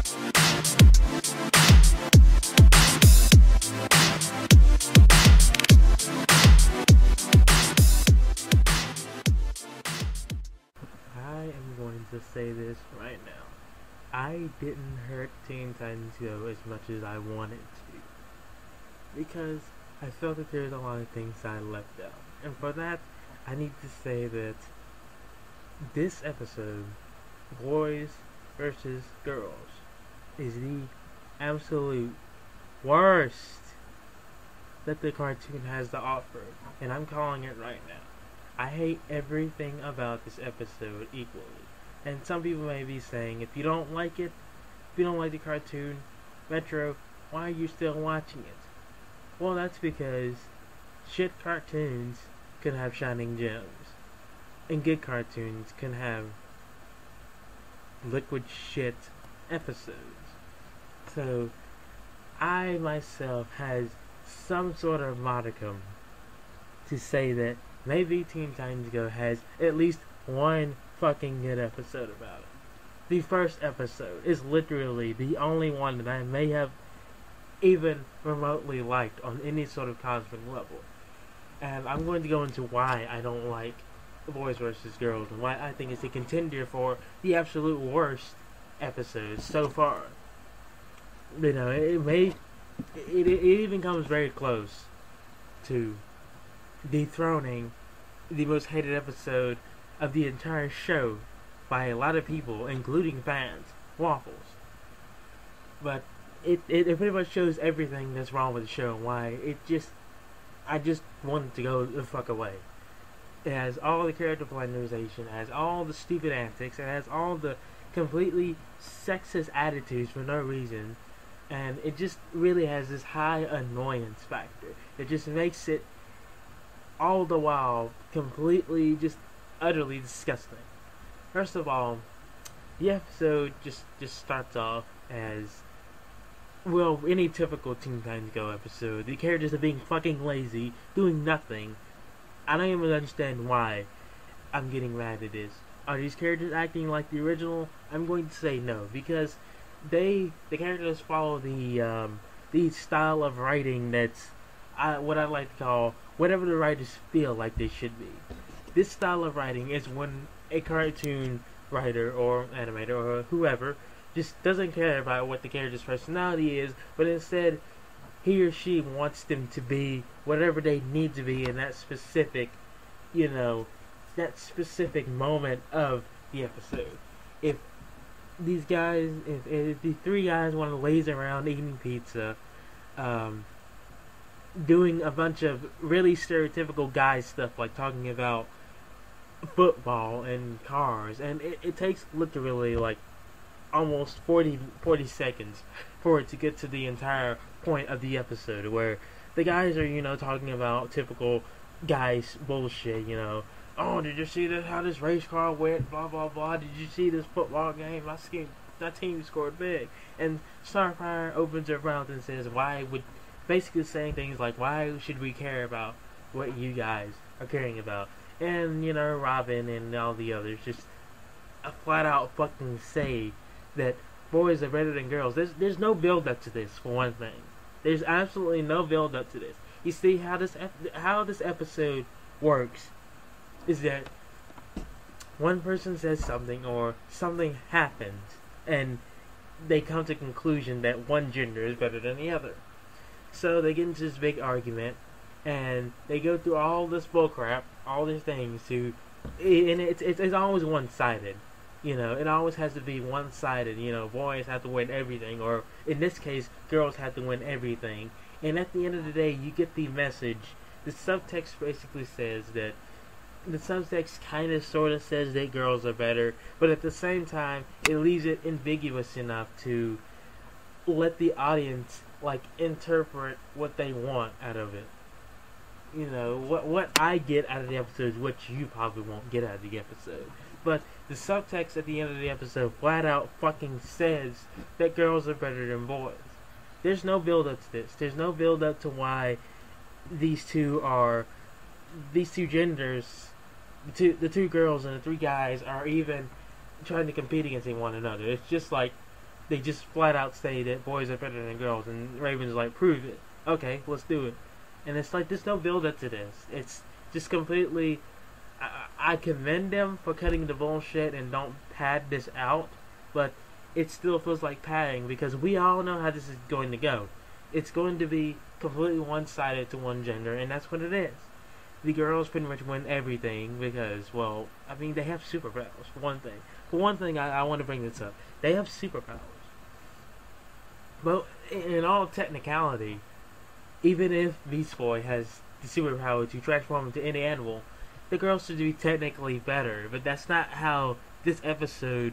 I am going to say this right now. I didn't hurt Teen Titans Go as much as I wanted to, because I felt that there's a lot of things I left out. And for that, I need to say that this episode, Boys versus Girls, is the absolute worst that the cartoon has to offer. And I'm calling it right now. I hate everything about this episode equally. And some people may be saying, if you don't like it, if you don't like the cartoon, Metro, why are you still watching it? Well, that's because shit cartoons can have shining gems, and good cartoons can have liquid shit episodes. So, I myself has some sort of modicum to say that maybe Teen Titans Go has at least one fucking good episode about it. The first episode is literally the only one that I may have even remotely liked on any sort of cosmic level. And I'm going to go into why I don't like Boys vs. Girls and why I think it's a contender for the absolute worst episodes so far. You know, it even comes very close to dethroning the most hated episode of the entire show by a lot of people, including fans, Waffles. But it pretty much shows everything that's wrong with the show and why I just want it to go the fuck away. It has all the character polarization, it has all the stupid antics, it has all the completely sexist attitudes for no reason, and it just really has this high annoyance factor. It just makes it all the while completely just utterly disgusting. First of all, the episode just starts off as, well, any typical Teen Titans Go episode. The characters are being fucking lazy, doing nothing. I don't even understand why I'm getting mad at this. Are these characters acting like the original? I'm going to say no, because the characters follow the style of writing that's what I like to call whatever the writers feel like they should be. This style of writing is when a cartoon writer or animator or whoever just doesn't care about what the character's personality is, but instead he or she wants them to be whatever they need to be in that specific, that specific moment of the episode. If these guys, if the three guys want to laze around eating pizza, doing a bunch of really stereotypical guy stuff like talking about football and cars, and it takes literally like almost 40 seconds for it to get to the entire point of the episode where the guys are, talking about typical guys bullshit, oh, did you see this, how this race car went, blah blah blah, did you see this football game, that team scored big, and Starfire opens her mouth and says, basically saying things like, why should we care about what you guys are caring about? And, Robin and all the others just flat out fucking say that boys are better than girls. There's no build up to this, for one thing. There's absolutely no build up to this. You see how this episode works is that one person says something or something happens and they come to the conclusion that one gender is better than the other. So they get into this big argument and they go through all this bullcrap, all these things and it's always one-sided. It always has to be one-sided. Boys have to win everything, or in this case, girls have to win everything. And at the end of the day, you get the message. The subtext basically says that the subtext kind of sort of says that girls are better, but at the same time, it leaves it ambiguous enough to let the audience interpret what they want out of it. What I get out of the episode is what you probably won't get out of the episode. But the subtext at the end of the episode flat out fucking says that girls are better than boys. There's no build up to this. There's no build up to why these two genders, the two girls and the three guys, are even trying to compete against one another. It's just like, they just flat out say that boys are better than girls, and Raven's like, prove it. Okay, let's do it. And it's like, there's no build up to this. It's just completely. I commend them for cutting the bullshit and don't pad this out, but it still feels like padding because we all know how this is going to go. It's going to be completely one-sided to one gender, and that's what it is. The girls pretty much win everything because, well, I mean, they have superpowers, for one thing. For one thing, I want to bring this up. They have superpowers. But in all technicality, even if Beast Boy has the superpower to transform into any animal, the girls should be technically better. But that's not how this episode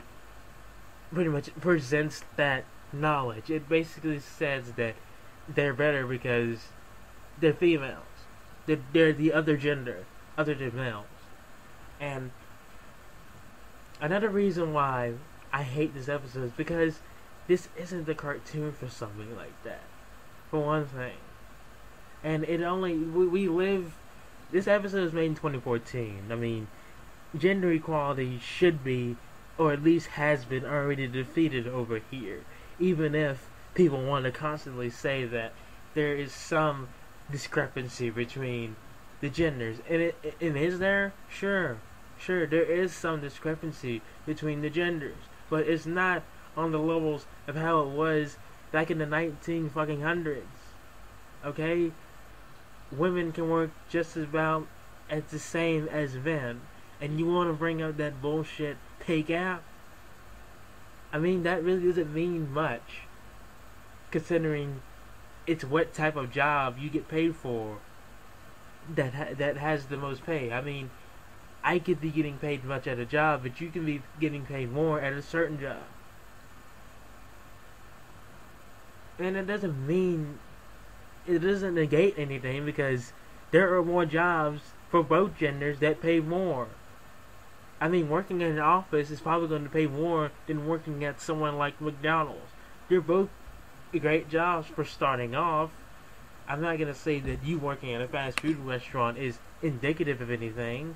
pretty much presents that knowledge. It basically says that they're better because they're females. They're the other gender, other than males. And another reason why I hate this episode is because this isn't the cartoon for something like that. For one thing. And it only, we live, this episode was made in 2014. I mean, gender equality should be, or at least has been already defeated over here. Even if people want to constantly say that there is some discrepancy between the genders. And is there? Sure, there is some discrepancy between the genders. But it's not on the levels of how it was back in the 1900s. Okay? Women can work just about as the same as men. And you want to bring up that bullshit pay gap? I mean, that really doesn't mean much, considering it's what type of job you get paid for that has the most pay. I mean, I could be getting paid much at a job, but you can be getting paid more at a certain job. And it doesn't mean, it doesn't negate anything, because there are more jobs for both genders that pay more. I mean, working in an office is probably going to pay more than working at someone like McDonald's. They're both great jobs for starting off. I'm not going to say that you working at a fast food restaurant is indicative of anything,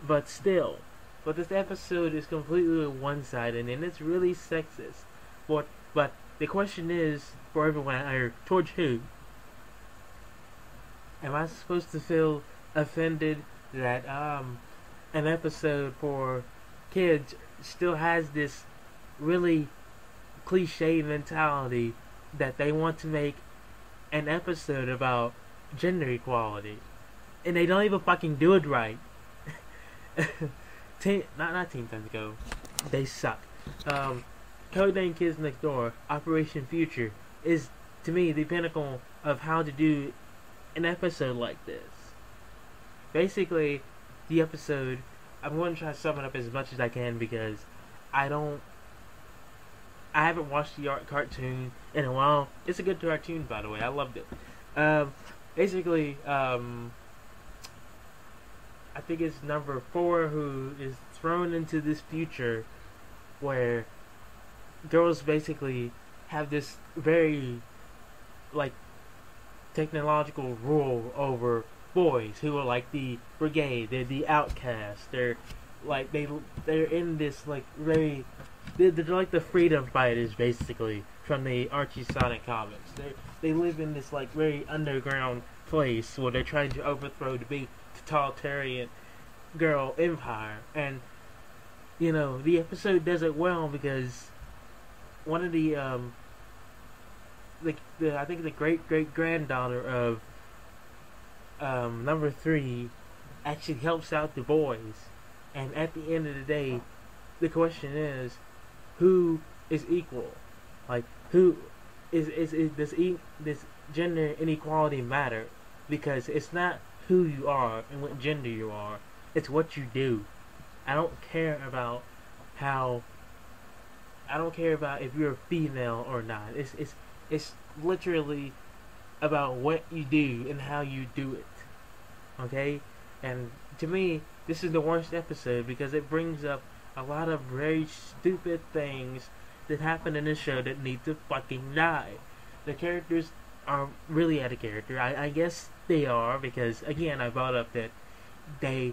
but still. But this episode is completely one-sided, and it's really sexist. But the question is, for everyone out here, towards who? Am I supposed to feel offended that an episode for kids still has this really cliche mentality that they want to make an episode about gender equality, and they don't even fucking do it right? Not Teen Titans Go, they suck. Codename Kids Next Door, Operation Future is, to me, the pinnacle of how to do an episode like this. Basically, the episode, I'm going to try to sum it up as much as I can because I haven't watched the cartoon in a while. It's a good cartoon, by the way. I loved it. Basically, I think it's number 4 who is thrown into this future where girls basically have this very, like, technological rule over boys who are like the brigade. They're the outcasts. They're like they're in this like very they're like the freedom fighters basically from the Archie Sonic comics. They live in this like very underground place where they're trying to overthrow the big totalitarian girl empire. And you know, the episode does it well because one of the I think the great granddaughter of number 3 actually helps out the boys, and at the end of the day, the question is, who is equal? Like, who does this gender inequality matter? Because it's not who you are and what gender you are; it's what you do. I don't care about if you're a female or not. It's literally about what you do and how you do it. Okay? And to me, this is the worst episode because it brings up a lot of very stupid things that happen in the show that need to fucking die. The characters are really out of character. I guess they are because, again, I brought up that they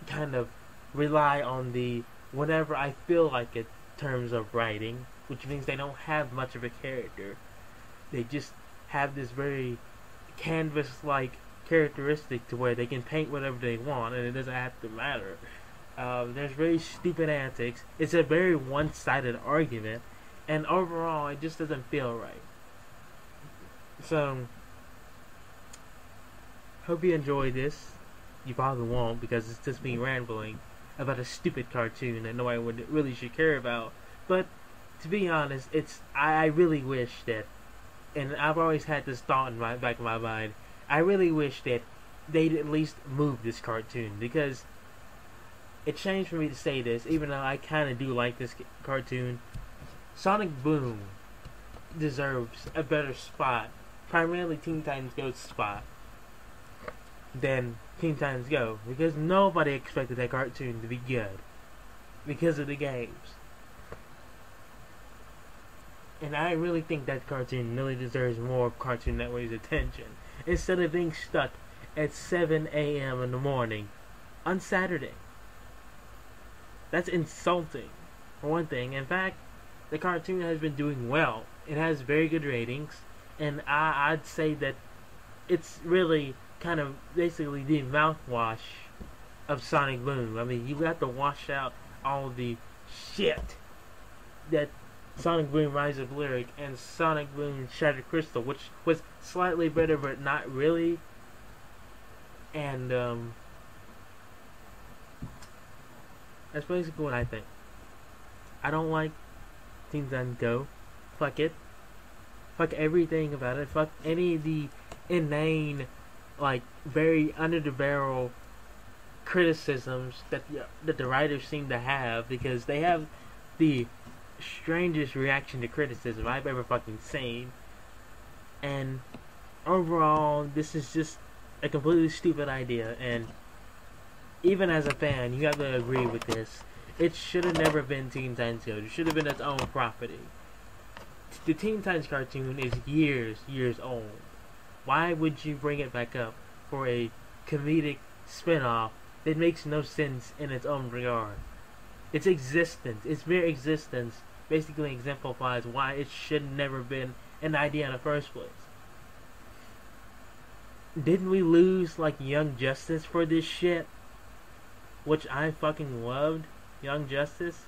kind of rely on the whenever I feel like it terms of writing, which means they don't have much of a character. They just have this very canvas-like characteristic to where they can paint whatever they want and it doesn't have to matter. There's very stupid antics. It's a very one-sided argument, and overall it just doesn't feel right. So, hope you enjoy this. You probably won't, because it's just me rambling about a stupid cartoon that nobody would really should care about. But to be honest, I really wish that, and I've always had this thought in my back of my mind, I really wish that they'd at least move this cartoon, because it's strange for me to say this, even though I kind of do like this cartoon. Sonic Boom deserves a better spot, primarily Teen Titans Go's spot, than Teen Titans Go, because nobody expected that cartoon to be good because of the games. And I really think that cartoon really deserves more of Cartoon Network's attention, instead of being stuck at 7 a.m. in the morning on Saturday. That's insulting, for one thing. In fact, the cartoon has been doing well. It has very good ratings, and I'd say that it's really kind of basically the mouthwash of Sonic Boom. I mean, you have to wash out all the shit that Sonic Boom Rise of Lyric and Sonic Boom Shattered Crystal, which was slightly better but not really. And that's basically what I think. I don't like Teen Titans Go. Fuck it. Fuck everything about it. Fuck any of the inane, like, very under the barrel criticisms that the writers seem to have, because they have the strangest reaction to criticism I've ever fucking seen. And overall, this is just a completely stupid idea, and even as a fan, you have to agree with this. It should have never been Teen Titans Go. It should have been its own property. The Teen Titans cartoon is years old. Why would you bring it back up for a comedic spin-off that makes no sense in its own regard? Its existence, its mere existence, basically exemplifies why it should never been an idea in the first place. Didn't we lose, like, Young Justice for this shit? Which I fucking loved, Young Justice.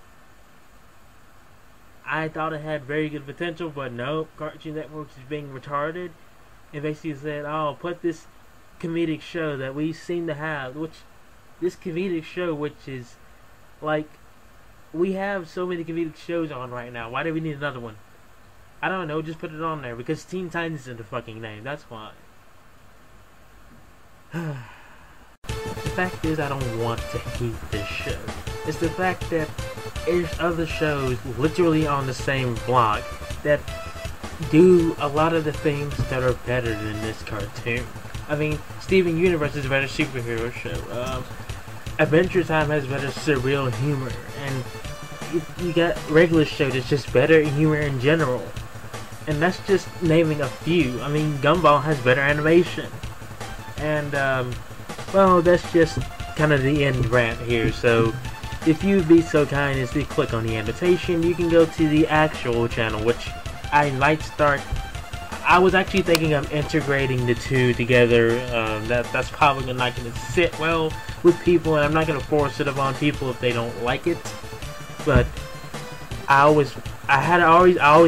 I thought it had very good potential, but no, Cartoon Network is being retarded, and basically said, oh, put this comedic show that we seem to have, which is, like, we have so many comedic shows on right now. Why do we need another one? I don't know, just put it on there, because Teen Titans is in the fucking name, that's why. The fact is, I don't want to hate this show. It's the fact that there's other shows literally on the same block that do a lot of the things that are better than this cartoon. I mean, Steven Universe is a better superhero show. Adventure Time has better surreal humor, and you got regular show that's just better humor in general. And that's just naming a few. I mean, Gumball has better animation. And, well, that's just kind of the end rant here. So, if you'd be so kind as to click on the annotation, you can go to the actual channel, which I might start. I was actually thinking of integrating the two together. That's probably not going to sit well with people, and I'm not going to force it upon people if they don't like it. But I always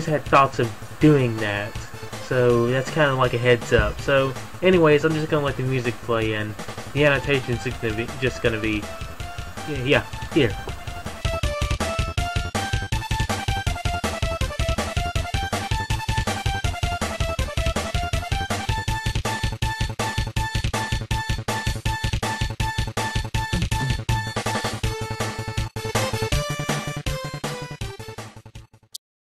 had thoughts of doing that. So that's kind of like a heads up. So anyways, I'm just going to let the music play, and the annotation is just going to be, yeah, here.